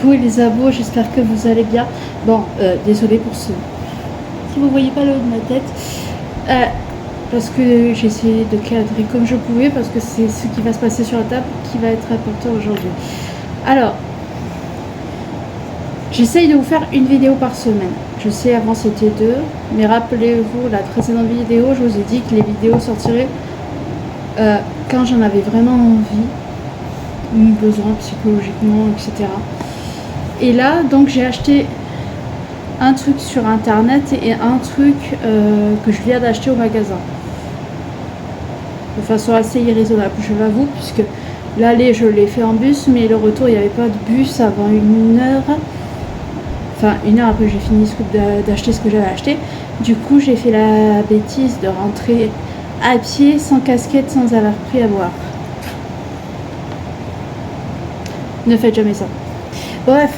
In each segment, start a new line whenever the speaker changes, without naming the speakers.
coucou les abos, j'espère que vous allez bien. Bon, désolé pour ce... Si vous voyez pas le haut de ma tête, parce que j'ai essayé de cadrer comme je pouvais, parce que c'est ce qui va se passer sur la table qui va être important aujourd'hui. Alors, j'essaye de vous faire une vidéo par semaine. Je sais, avant c'était 2, mais rappelez-vous, la précédente vidéo, je vous ai dit que les vidéos sortiraient quand j'en avais vraiment envie, besoin psychologiquement, etc. Et là, donc j'ai acheté un truc sur internet et un truc que je viens d'acheter au magasin. De façon assez irraisonnable, je l'avoue, puisque l'aller je l'ai fait en bus, mais le retour il n'y avait pas de bus avant 1 heure. Enfin, 1 heure après j'ai fini d'acheter ce que j'avais acheté. Du coup, j'ai fait la bêtise de rentrer à pied, sans casquette, sans avoir pris à boire. Ne faites jamais ça. Bref,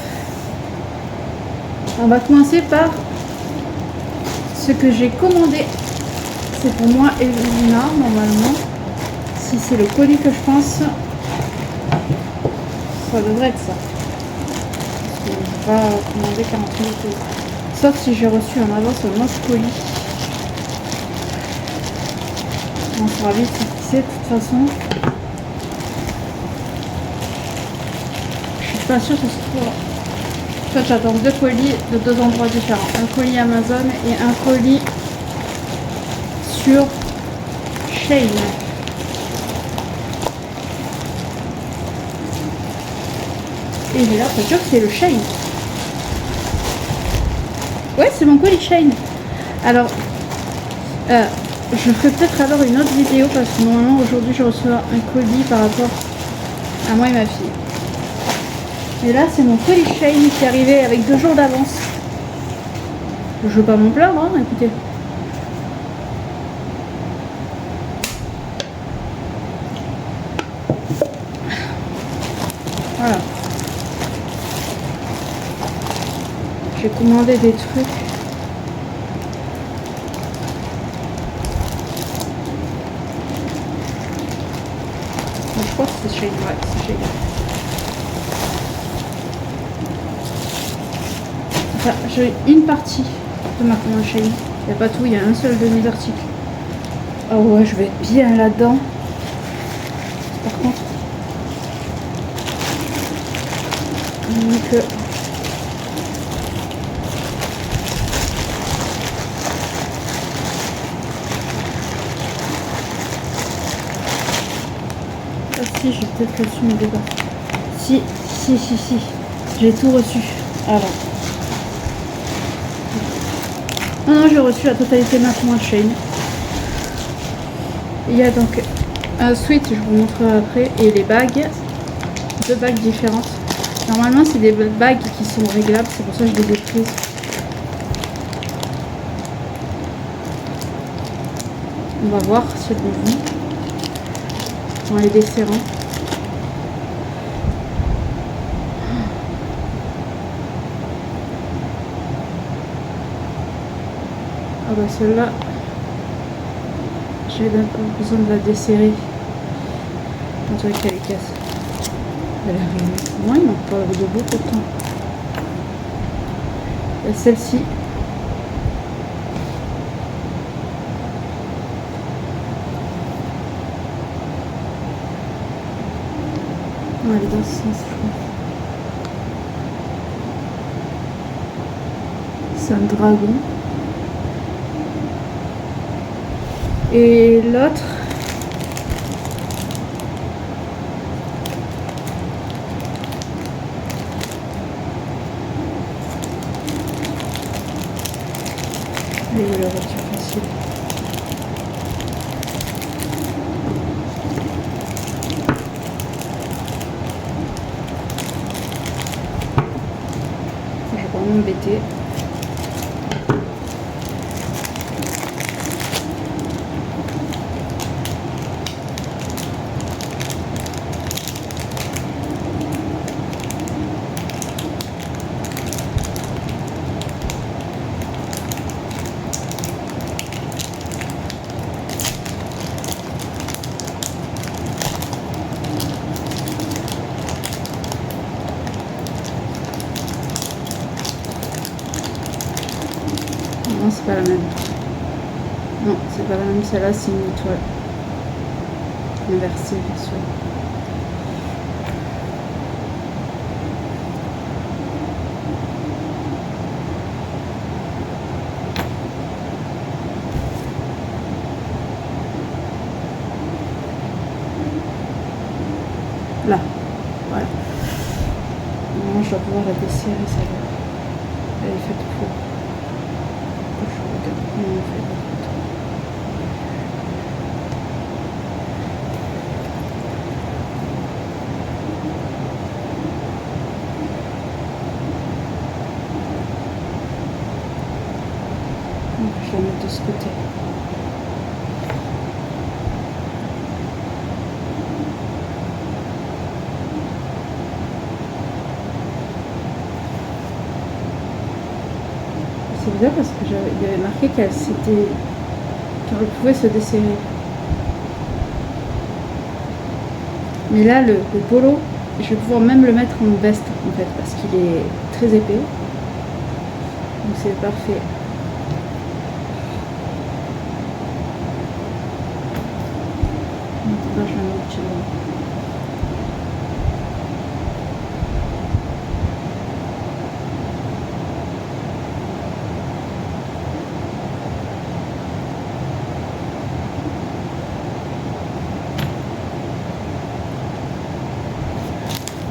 on va commencer par ce que j'ai commandé. C'est pour moi et Luna, normalement. Si c'est le colis que je pense, ça devrait être ça. Parce que je vais pas commander 40 minutes. Sauf si j'ai reçu en avance un autre colis. On sera vite fixé de toute façon. Je suis pas sûre que ce soit... En fait, j'attends 2 colis de 2 endroits différents. Un colis Amazon et un colis sur Shein. Et j'ai l'air de dire que c'est le Shein. Ouais, c'est mon colis Shein. Alors, je ferai peut-être alors une autre vidéo parce que normalement aujourd'hui je reçois un colis par rapport à moi et ma fille. Et là, c'est mon colis Shein qui est arrivé avec 2 jours d'avance. Je veux pas m'en plaindre, hein, écoutez. Voilà. J'ai commandé des trucs. Je crois que c'est Shein, ouais, c'est Shein. Enfin, j'ai une partie de ma commande Shein. Il n'y a pas tout, il y a un seul de mes articles. Oh ouais, je vais être bien là-dedans. Par contre, donc, si, j'ai peut-être reçu mes débats. Si. J'ai tout reçu. Alors. Non, j'ai reçu la totalité de ma commande Shein. Il y a donc un sweat, je vous montrerai après, et les bagues. 2 bagues différentes. Normalement, c'est des bagues qui sont réglables, c'est pour ça que je les ai prises. On va voir si elles vont en les desserrant. Ah bah celle-là, j'ai besoin de la desserrer. On dirait qu'elle est casse. Elle est... Non, il manque pas de bout pourtant. Et celle-ci. Non, elle est dans ce sens, je crois. C'est un dragon. Et l'autre, allez, je le retire facile. Je vais pas m'embêter. pas la même. Non, c'est pas la même. Celle-là, c'est une étoile. Inversée, bien sûr. Là, voilà. Maintenant, je dois pouvoir la desserrer, celle-là. Elle est faite pour. Je regarde comment on fait. Donc, je vais la mettre de ce côté. C'est bizarre parce que il y avait marqué qu'elle pouvait se desserrer. Mais là, le polo, je vais pouvoir même le mettre en veste en fait parce qu'il est très épais. Donc c'est parfait. Maintenant, je vais mettre du...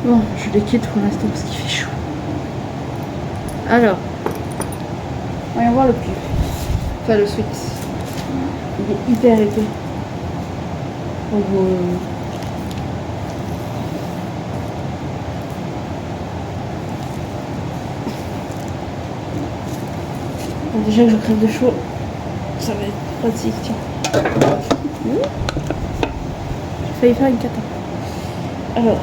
Bon, je les quitte pour l'instant parce qu'il fait chaud. Alors, voyons voir le pull. Enfin, le sweat. Il est hyper épais. Oh, bon, déjà que je crève de chaud, ça va être pratique, tiens. J'ai failli faire une cata. Alors.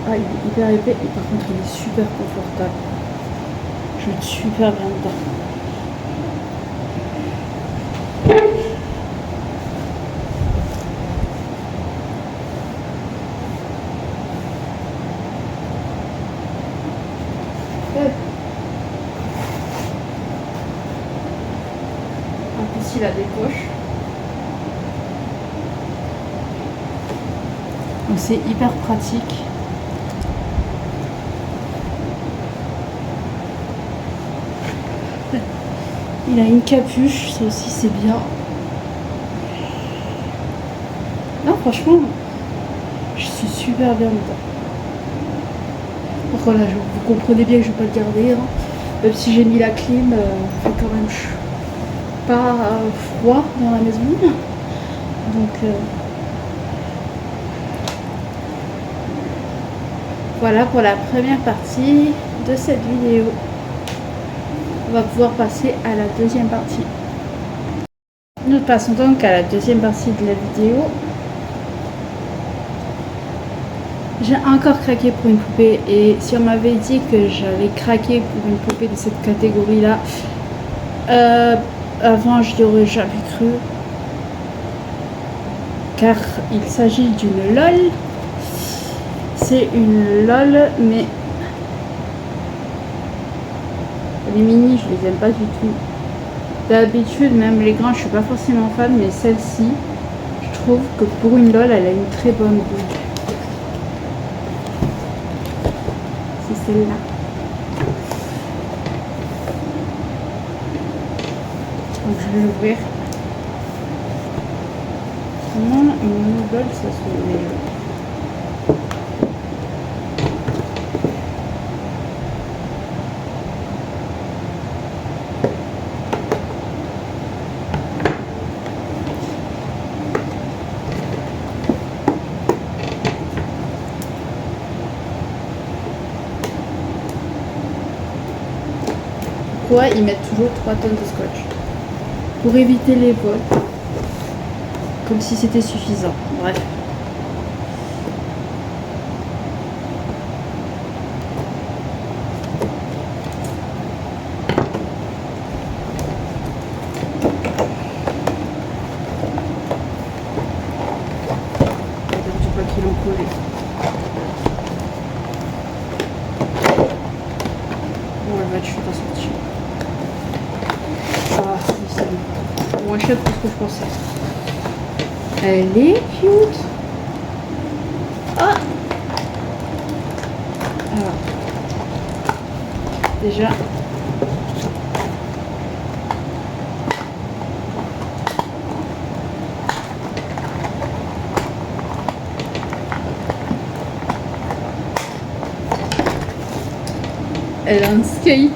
Ah, il est hyper épais et par contre il est super confortable. Je vais être super bien dedans. En plus il a des poches. Donc c'est hyper pratique. Il a une capuche, ça aussi c'est bien. Non, franchement, je suis super bien dedans. Voilà, vous comprenez bien que je ne vais pas le garder. Hein. Même si j'ai mis la clim, il fait quand même pas froid dans la maison. Donc voilà pour la première partie de cette vidéo. On va pouvoir passer à la deuxième partie. Nous passons donc à la deuxième partie de la vidéo. J'ai encore craqué pour une poupée et si on m'avait dit que j'allais craquer pour une poupée de cette catégorie-là, avant je n'y aurais jamais cru. Car il s'agit d'une LOL. C'est une LOL, mais les mini, je les aime pas du tout. D'habitude, même les grands, je suis pas forcément fan, mais celle-ci, je trouve que pour une LOL, elle a une très bonne goût. C'est celle-là. Donc je vais l'ouvrir. Comment une LOL, ça se met. Pourquoi ils mettent toujours 3 tonnes de scotch? Pour éviter les vols. Comme si c'était suffisant. Bref. fait, je suis pas sortie. Ah, oui, c'est bon. Moins chouette que ce que je pensais. Elle est cute. Ah. Alors. Déjà. Elle a un skate.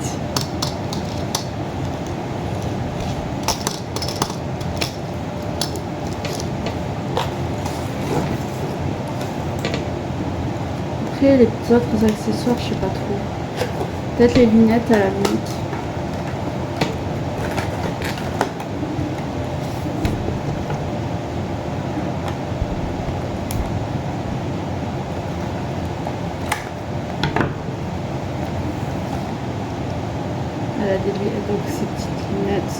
Après, les autres accessoires, je sais pas trop. Peut-être les lunettes à la limite. Elle a donc ces petites lunettes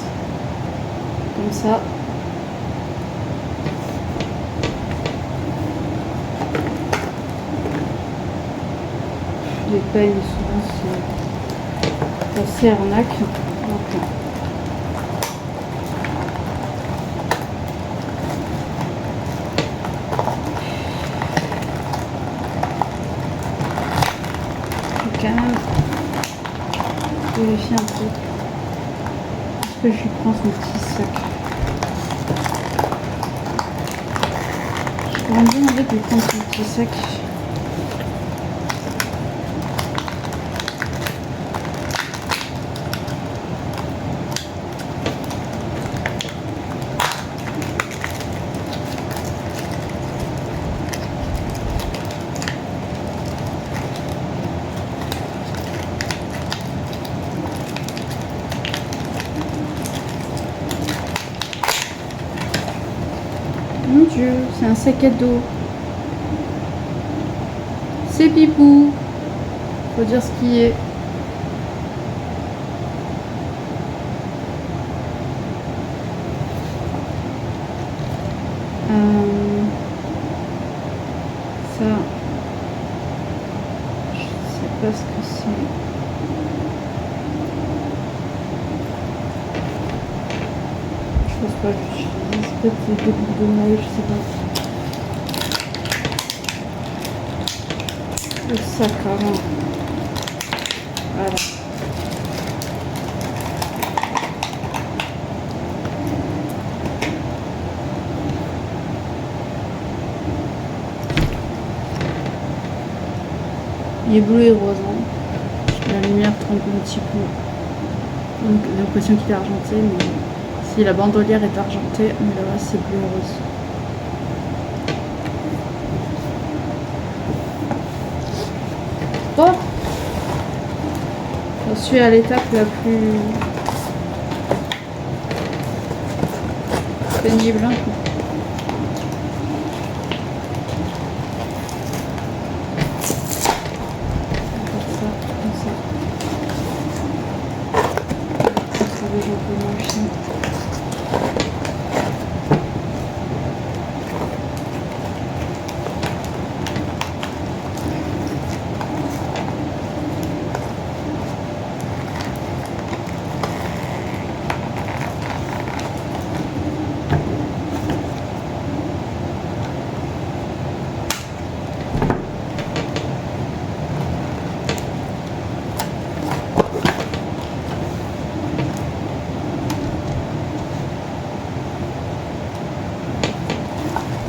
comme ça. Les peignes souvent c'est assez arnaque. Donc, je vais quand même vérifier un peu. Est-ce que je lui prends son petit sac? J'ai vraiment bien envie de lui prendre son petit sac. Mon Dieu, c'est un sac à dos. C'est Pipou. Faut dire ce qui est. Ça, je sais pas ce que c'est. Je pense pas que j'utilise. Peut-être des boucles de maille, je sais pas. Le sac avant. Voilà. Il est bleu et rose. Hein. La lumière trompe un petit peu. Donc j'ai l'impression qu'il est argenté, mais si la bandolière est argentée, mais le reste c'est bleu et rose. Bon, j'en suis à l'étape la plus pénible. Hein.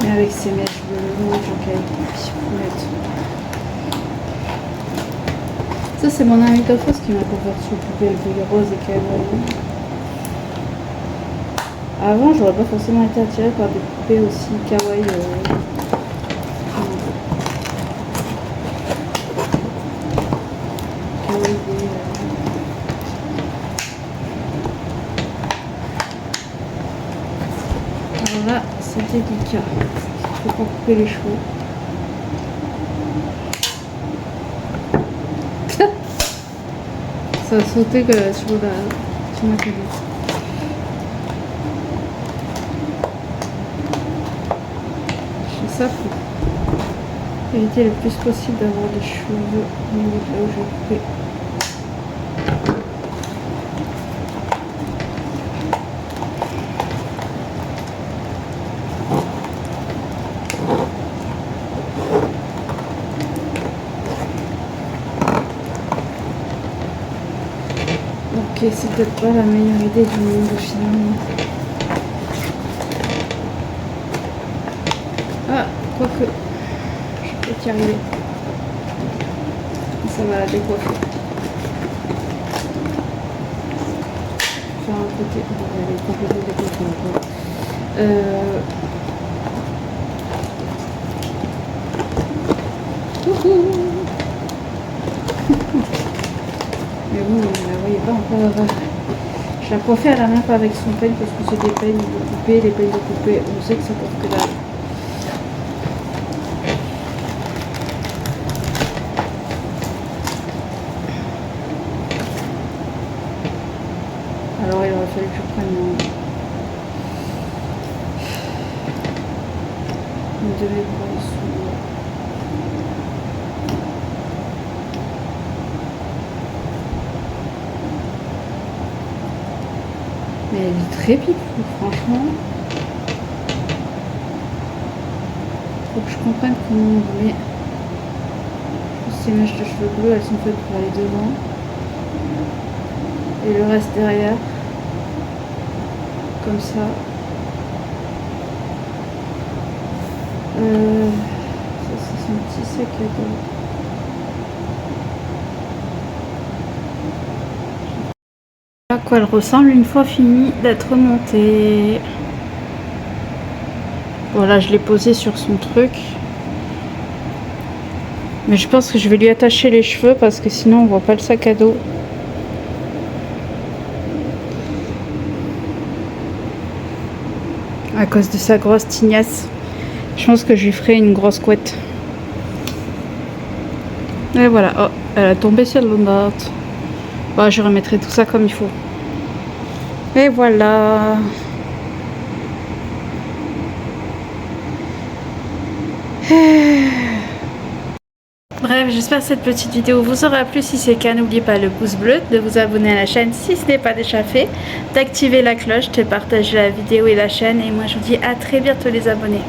Avec ses mèches de longs, donc avec des petits poulettes. Ça c'est mon ami d'enfance qui m'a converti aux poupées roses et kawaii. Avant j'aurais pas forcément été attirée par des poupées aussi kawaii. Alors là c'est délicat. Il faut pas couper les cheveux. Ça a sauté sur ma télé. Je fais ça pour éviter le plus possible d'avoir des cheveux au niveau de là où je vais couper. Ok, c'est peut-être pas la meilleure idée du monde finalement. Ah, quoique, je peux y arriver. Ça va la décoiffer. Faire un côté. Elle est complètement décoiffée encore. Mais bon, vous ne la voyez pas encore. Je la coiffais à la main, pas avec son peigne, parce que c'est des peignes de couper. Les peignes de couper, on sait que ça porte que dalle. Alors il aurait fallu que je prenne une de mes brosses. Mais elle est très pipou, franchement. Faut que je comprenne comment on met. Ces mèches de cheveux bleus, elles sont faites pour aller devant. Et le reste derrière. Comme ça. Ça c'est son petit sac à dos. À quoi elle ressemble une fois finie d'être montée. Voilà, je l'ai posé sur son truc. Mais je pense que je vais lui attacher les cheveux parce que sinon on voit pas le sac à dos. À cause de sa grosse tignasse. Je pense que je lui ferai une grosse couette. Et voilà. Oh, elle a tombé sur le note. Bon, je remettrai tout ça comme il faut. Et voilà. Bref, j'espère que cette petite vidéo vous aura plu. Si c'est le cas, n'oubliez pas le pouce bleu, de vous abonner à la chaîne si ce n'est pas déjà fait, d'activer la cloche, de partager la vidéo et la chaîne. Et moi, je vous dis à très bientôt les abonnés.